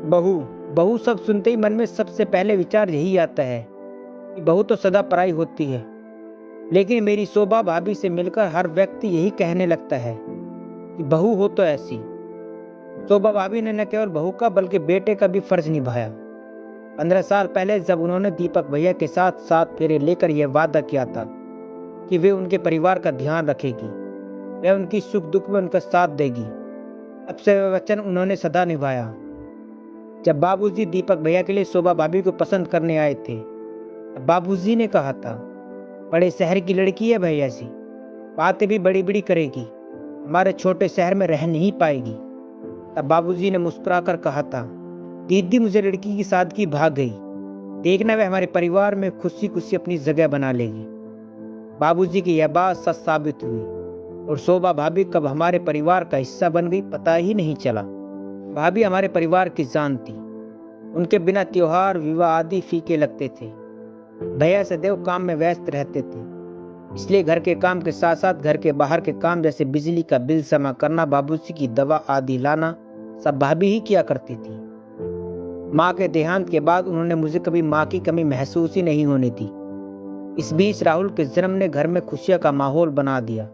बहू। बहू सब सुनते ही मन में सबसे पहले विचार यही आता है कि बहू तो सदा पराई होती है। लेकिन मेरी शोभा भाभी से मिलकर हर व्यक्ति यही कहने लगता है कि बहू हो तो ऐसी। शोभा भाभी ने न केवल बहू का बल्कि बेटे का भी फर्ज निभाया। 15 साल पहले जब उन्होंने दीपक भैया के साथ 7 फेरे लेकर यह वादा किया था कि वे उनके परिवार का ध्यान रखेगी, वह उनकी सुख दुख में उनका साथ देगी, तब से वह वचन उन्होंने सदा निभाया। जब बाबूजी दीपक भैया के लिए शोभा भाभी को पसंद करने आए थे, तब बाबूजी ने कहा था, बड़े शहर की लड़की है भैया सी, बातें भी बड़ी बड़ी करेगी, हमारे छोटे शहर में रह नहीं पाएगी। तब बाबूजी ने मुस्कुराकर कहा था, दीदी मुझे लड़की की सादगी भाग गई, देखना वह हमारे परिवार में खुशी खुशी अपनी जगह बना लेगी। बाबूजी की यह बात सच साबित हुई और शोभा भाभी कब हमारे परिवार का हिस्सा बन गई पता ही नहीं चला। भाभी हमारे परिवार की जान थी। उनके बिना त्योहार विवाह आदि फीके लगते थे। भैया सदैव काम में व्यस्त रहते थे, इसलिए घर के काम के साथ साथ घर के बाहर के काम जैसे बिजली का बिल जमा करना, बाबूजी की दवा आदि लाना सब भाभी ही किया करती थी। माँ के देहांत के बाद उन्होंने मुझे कभी माँ की कमी महसूस ही नहीं होने दी। इस बीच राहुल के जन्म ने घर में खुशियां का माहौल बना दिया।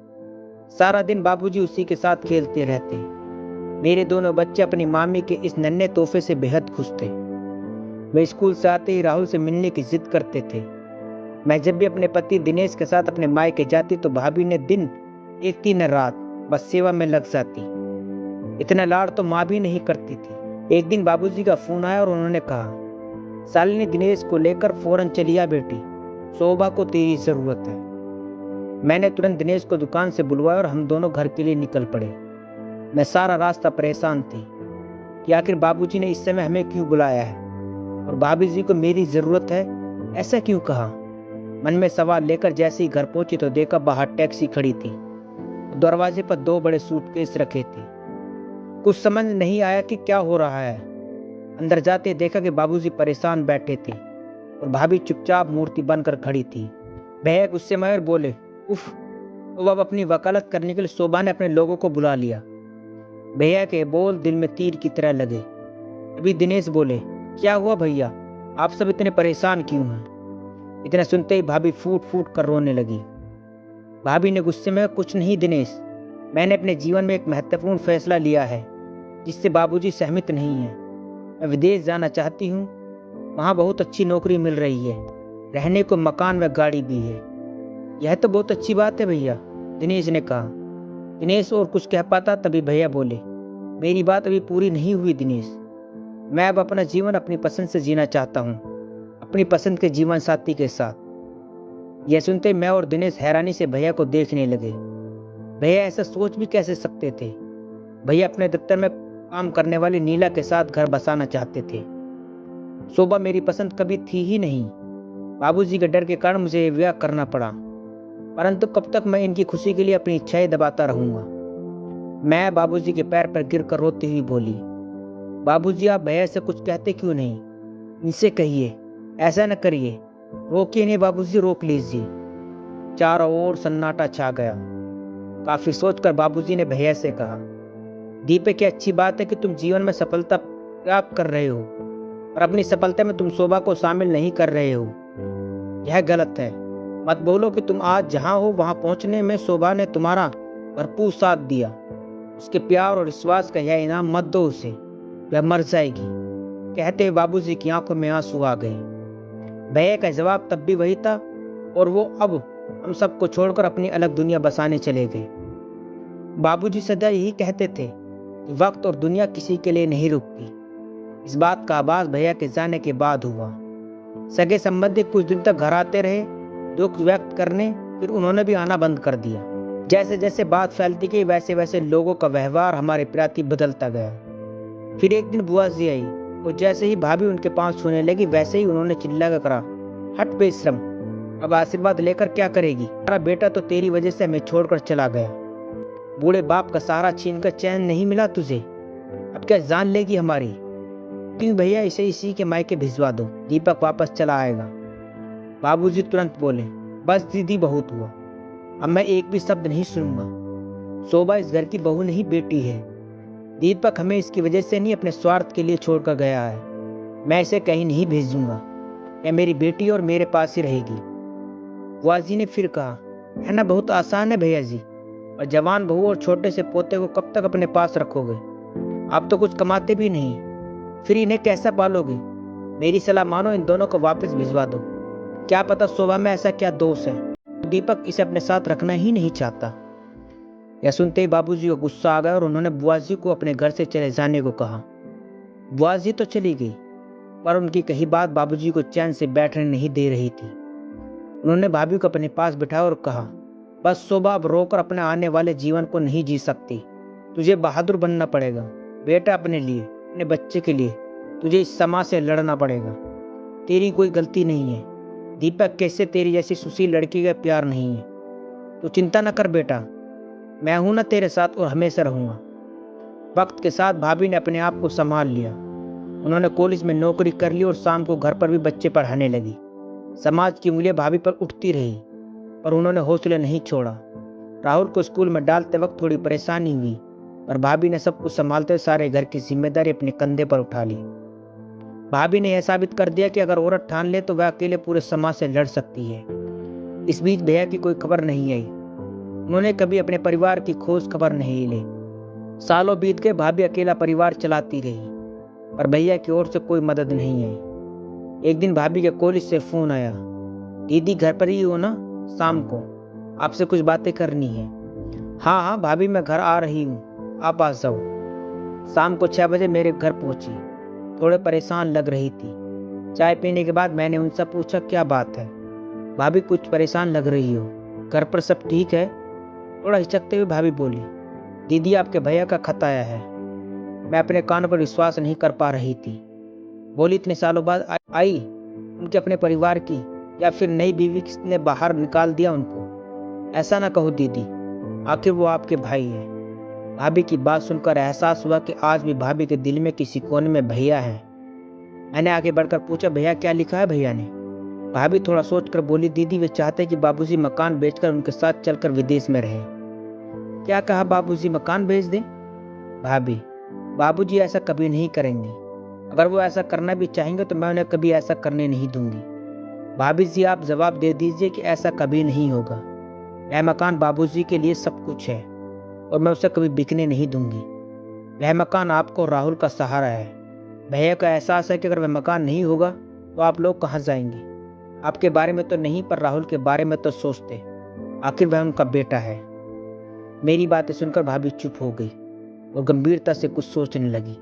सारा दिन बाबूजी उसी के साथ खेलते रहते। मेरे दोनों बच्चे अपनी मामी के इस नन्हे तोहफे से बेहद खुश थे। वे स्कूल से आते ही राहुल से मिलने की जिद करते थे। मैं जब भी अपने पति दिनेश के साथ अपने मायके जाती तो भाभी ने दिन देखती न रात बस सेवा में लग जाती। इतना लाड़ तो माँ भी नहीं करती थी। एक दिन बाबूजी का फोन आया और उन्होंने कहा, शालिनी दिनेश को लेकर फौरन चली आ बेटी, शोभा को तेरी जरूरत है। मैंने तुरंत दिनेश को दुकान से बुलवाया और हम दोनों घर के लिए निकल पड़े। मैं सारा रास्ता परेशान थी कि आखिर बाबूजी ने इस समय हमें क्यों बुलाया है और भाभी जी को मेरी जरूरत है, ऐसा क्यों कहा। मन में सवाल लेकर जैसे ही घर पहुंची तो देखा बाहर टैक्सी खड़ी थी। दरवाजे पर 2 बड़े सूटकेस रखे थे। कुछ समझ नहीं आया कि क्या हो रहा है। अंदर जाते देखा कि बाबूजी परेशान बैठे थे और भाभी चुपचाप मूर्ति बनकर खड़ी थी। भैया गुस्से में और बोले, उफ। तो अब अपनी वकालत करने के लिए शोभा ने अपने लोगों को बुला लिया। भैया के बोल दिल में तीर की तरह लगे। अभी दिनेश बोले, क्या हुआ भैया, आप सब इतने परेशान क्यों हैं। इतना सुनते ही भाभी फूट फूट कर रोने लगी। भाभी ने गुस्से में, कुछ नहीं दिनेश, मैंने अपने जीवन में एक महत्वपूर्ण फैसला लिया है जिससे बाबूजी सहमत नहीं है। मैं विदेश जाना चाहती हूँ, वहाँ बहुत अच्छी नौकरी मिल रही है, रहने को मकान व गाड़ी भी है। यह तो बहुत अच्छी बात है भैया, दिनेश ने कहा। दिनेश और कुछ कह पाता तभी भैया बोले, मेरी बात अभी पूरी नहीं हुई दिनेश। मैं अब अपना जीवन अपनी पसंद से जीना चाहता हूँ, अपनी पसंद के जीवन साथी के साथ। यह सुनते मैं और दिनेश हैरानी से भैया को देखने लगे। भैया ऐसा सोच भी कैसे सकते थे। भैया अपने दफ्तर में काम करने वाली नीला के साथ घर बसाना चाहते थे। शोभा मेरी पसंद कभी थी ही नहीं। बाबूजी के डर के कारण मुझे विवाह करना पड़ा, परंतु कब तक मैं इनकी खुशी के लिए अपनी इच्छाएं दबाता रहूंगा। मैं बाबूजी के पैर पर गिरकर रोती हुई बोली, बाबूजी आप भैया से कुछ कहते क्यों नहीं, इनसे कहिए ऐसा न करिए। रोकिए नहीं बाबूजी, रोक लीजिए। चारों ओर सन्नाटा छा गया। काफी सोचकर बाबूजी ने भैया से कहा, दीपक की अच्छी बात है कि तुम जीवन में सफलता प्राप्त कर रहे हो, और अपनी सफलता में तुम शोभा को शामिल नहीं कर रहे हो। यह गलत है। मत बोलो कि तुम आज जहां हो वहां पहुंचने में शोभा ने तुम्हारा भरपूर साथ दिया। उसके प्यार और विश्वास का यह इनाम मत दो उसे, वह मर जाएगी। कहते हुए बाबूजी की आंखों में आंसू आ गए। भैया का जवाब तब भी वही था और वो अब हम सबको छोड़कर अपनी अलग दुनिया बसाने चले गए। बाबूजी सदा यही कहते थे कि वक्त और दुनिया किसी के लिए नहीं रुकती। इस बात का आभास भैया के जाने के बाद हुआ। सगे संबंधी कुछ दिन तक घर आते रहे दुख व्यक्त करने, फिर उन्होंने भी आना बंद कर दिया। जैसे जैसे बात फैलती गई वैसे वैसे लोगों का व्यवहार हमारे प्रति बदलता गया। फिर एक दिन बुआ जी आई और जैसे ही भाभी उनके पांव छूने लगी वैसे ही उन्होंने चिल्लाकर कहा, हट बेशरम, अब आशीर्वाद लेकर क्या करेगी, हमारा बेटा तो तेरी वजह से हमें छोड़कर चला गया। बूढ़े बाप का सहारा छीनकर चैन नहीं मिला तुझे, अब क्या जान लेगी हमारी। क्यों भैया, इसे इसी के मायके भिजवा दो, दीपक वापस चला आएगा। बाबूजी तुरंत बोले, बस दीदी बहुत हुआ, अब मैं एक भी शब्द नहीं सुनूंगा। शोभा इस घर की बहू नहीं बेटी है। दीपक हमें इसकी वजह से नहीं, अपने स्वार्थ के लिए छोड़कर गया है। मैं इसे कहीं नहीं भेजूंगा। यह मेरी बेटी और मेरे पास ही रहेगी। बुआ जी ने फिर कहा, है ना, बहुत आसान है भैया जी। और जवान बहू और छोटे से पोते को कब तक अपने पास रखोगे? आप तो कुछ कमाते भी नहीं, फिर इन्हें कैसा पालोगे? मेरी सलाह मानो, इन दोनों को वापस भिजवा दो। क्या पता शोभा में ऐसा क्या दोष है, दीपक इसे अपने साथ रखना ही नहीं चाहता। यह सुनते ही बाबूजी को गुस्सा आ गया और उन्होंने बुआ जी को अपने घर से चले जाने को कहा। बुआ जी तो चली गई, पर उनकी कही बात बाबूजी को चैन से बैठने नहीं दे रही थी। उन्होंने भाभी को अपने पास बिठाया और कहा, बस शोभा, अब रोकर अपने आने वाले जीवन को नहीं जी सकती। तुझे बहादुर बनना पड़ेगा बेटा, अपने लिए, अपने बच्चे के लिए। तुझे इस समाज से लड़ना पड़ेगा। तेरी कोई गलती नहीं है। दीपक कैसे तेरी जैसी सुशील लड़की का प्यार नहीं है। तो चिंता न कर बेटा, मैं हूं ना तेरे साथ और हमेशा रहूंगा। वक्त के साथ भाभी ने अपने आप को संभाल लिया। उन्होंने कॉलेज में नौकरी कर ली और शाम को घर पर भी बच्चे पढ़ाने लगी। समाज की उंगलियां भाभी पर उठती रही, पर उन्होंने हौसले नहीं छोड़ा। राहुल को स्कूल में डालते वक्त थोड़ी परेशानी हुई, पर भाभी ने सब कुछ संभालते हुए सारे घर की जिम्मेदारी अपने कंधे पर उठा ली। भाभी ने यह साबित कर दिया कि अगर औरत ठान ले तो वह अकेले पूरे समाज से लड़ सकती है। इस बीच भैया की कोई खबर नहीं आई। उन्होंने कभी अपने परिवार की खोज खबर नहीं ली। सालों बीत गए, भाभी अकेला परिवार चलाती रही, पर भैया की ओर से कोई मदद नहीं आई। एक दिन भाभी के कॉलेज से फोन आया, दीदी घर पर ही हो ना, शाम को आपसे कुछ बातें करनी है। हाँ हाँ भाभी, मैं घर आ रही हूँ, आप आ जाओ। शाम को 6 बजे मेरे घर पहुंची। थोड़े परेशान लग रही थी। चाय पीने के बाद मैंने उनसे पूछा, क्या बात है भाभी, कुछ परेशान लग रही हो? घर पर सब ठीक है? थोड़ा हिचकते हुए भाभी बोली, दीदी आपके भैया का खत आया है। मैं अपने कानों पर विश्वास नहीं कर पा रही थी। बोली, इतने सालों बाद आई? उनके अपने परिवार की, या फिर नई बीवी ने बाहर निकाल दिया उनको? ऐसा ना कहो दीदी, आखिर वो आपके भाई है। भाभी की बात सुनकर एहसास हुआ कि आज भी भाभी के दिल में किसी कोने में भैया है। मैंने आगे बढ़कर पूछा, भैया क्या लिखा है भैया ने? भाभी थोड़ा सोचकर बोली, दीदी वे चाहते कि बाबूजी मकान बेचकर उनके साथ चलकर विदेश में रहे। क्या कहा, बाबूजी मकान बेच दें? भाभी, बाबूजी ऐसा कभी नहीं करेंगे। अगर वो ऐसा करना भी चाहेंगे तो मैं उन्हें कभी ऐसा करने नहीं दूंगी। भाभी जी आप जवाब दे दीजिए कि ऐसा कभी नहीं होगा। वह मकान बाबूजी के लिए सब कुछ है और मैं उसे कभी बिकने नहीं दूंगी। वह मकान आपको और राहुल का सहारा है। भैया का एहसास है कि अगर वह मकान नहीं होगा तो आप लोग कहाँ जाएंगे? आपके बारे में तो नहीं, पर राहुल के बारे में तो सोचते। आखिर वह उनका बेटा है। मेरी बातें सुनकर भाभी चुप हो गई और गंभीरता से कुछ सोचने लगी।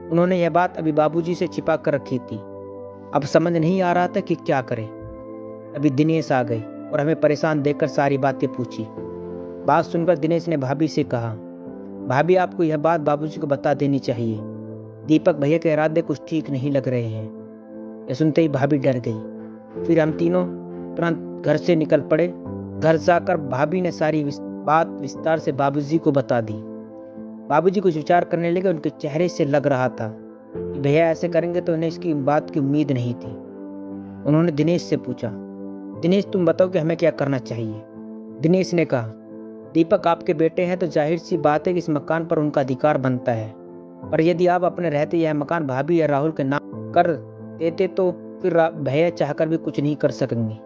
उन्होंने यह बात अभी बाबूजी से छिपा कर रखी थी। अब समझ नहीं आ रहा था कि क्या करें। अभी दिनेश आ गए और हमें परेशान देखकर सारी बातें पूछी। बात सुनकर दिनेश ने भाभी से कहा, भाभी आपको यह बात बाबूजी को बता देनी चाहिए। दीपक भैया के इरादे कुछ ठीक नहीं लग रहे हैं। यह सुनते ही भाभी डर गई। फिर हम तीनों तुरंत घर से निकल पड़े। घर जाकर भाभी ने सारी बात विस्तार से बाबूजी को बता दी। बाबूजी कुछ विचार करने लगे। उनके चेहरे से लग रहा था कि भैया ऐसे करेंगे तो उन्हें इसकी बात की उम्मीद नहीं थी। उन्होंने दिनेश से पूछा, दिनेश तुम बताओ कि हमें क्या करना चाहिए? दिनेश ने कहा, दीपक आपके बेटे हैं तो जाहिर सी बात है कि इस मकान पर उनका अधिकार बनता है, पर यदि आप अपने रहते यह मकान भाभी या राहुल के नाम कर देते तो फिर भैया चाहकर भी कुछ नहीं कर सकेंगे।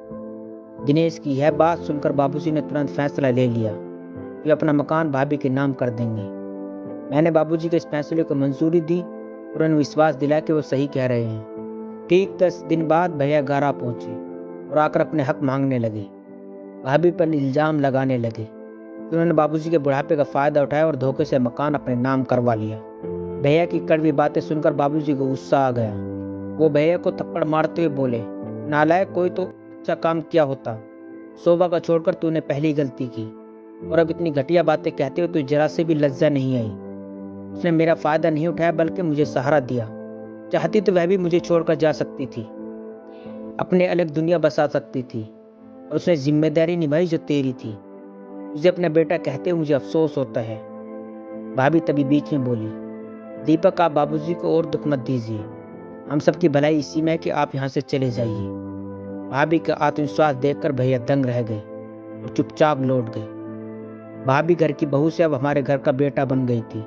दिनेश की यह बात सुनकर बाबूजी ने तुरंत फैसला ले लिया कि अपना मकान भाभी के नाम कर देंगे। मैंने बाबूजी के इस फैसले को मंजूरी दी और उन्हें विश्वास दिलाया कि वो सही कह रहे हैं। ठीक 10 दिन बाद भैया गारा पहुंचे और आकर अपने हक मांगने लगे। भाभी पर इल्जाम लगाने लगे। फिर उन्होंने बाबूजी के बुढ़ापे का फायदा उठाया और धोखे से मकान अपने नाम करवा लिया। भैया की कड़वी बातें सुनकर बाबूजी को गुस्सा आ गया। वो भैया को थप्पड़ मारते हुए बोले, नालायक, कोई तो अच्छा काम किया होता। शोभा का छोड़कर तूने पहली गलती की और अब इतनी घटिया बातें कहते हुए तुझे जरा से भी लज्जा नहीं आई। उसने मेरा फायदा नहीं उठाया बल्कि मुझे सहारा दिया। चाहती तो वह भी मुझे छोड़कर जा सकती थी, अपने अलग दुनिया बसा सकती थी, और उसने जिम्मेदारी निभाई जो तेरी थी। तुझे अपना बेटा कहते हुए मुझे अफसोस होता है। भाभी तभी बीच में बोली, दीपक आप बाबूजी को और दुख मत दीजिए। हम सबकी भलाई इसी में है कि आप यहाँ से चले जाइए। भाभी का आत्मविश्वास देखकर भैया दंग रह गए और चुपचाप लौट गए। भाभी घर की बहू से अब हमारे घर का बेटा बन गई थी।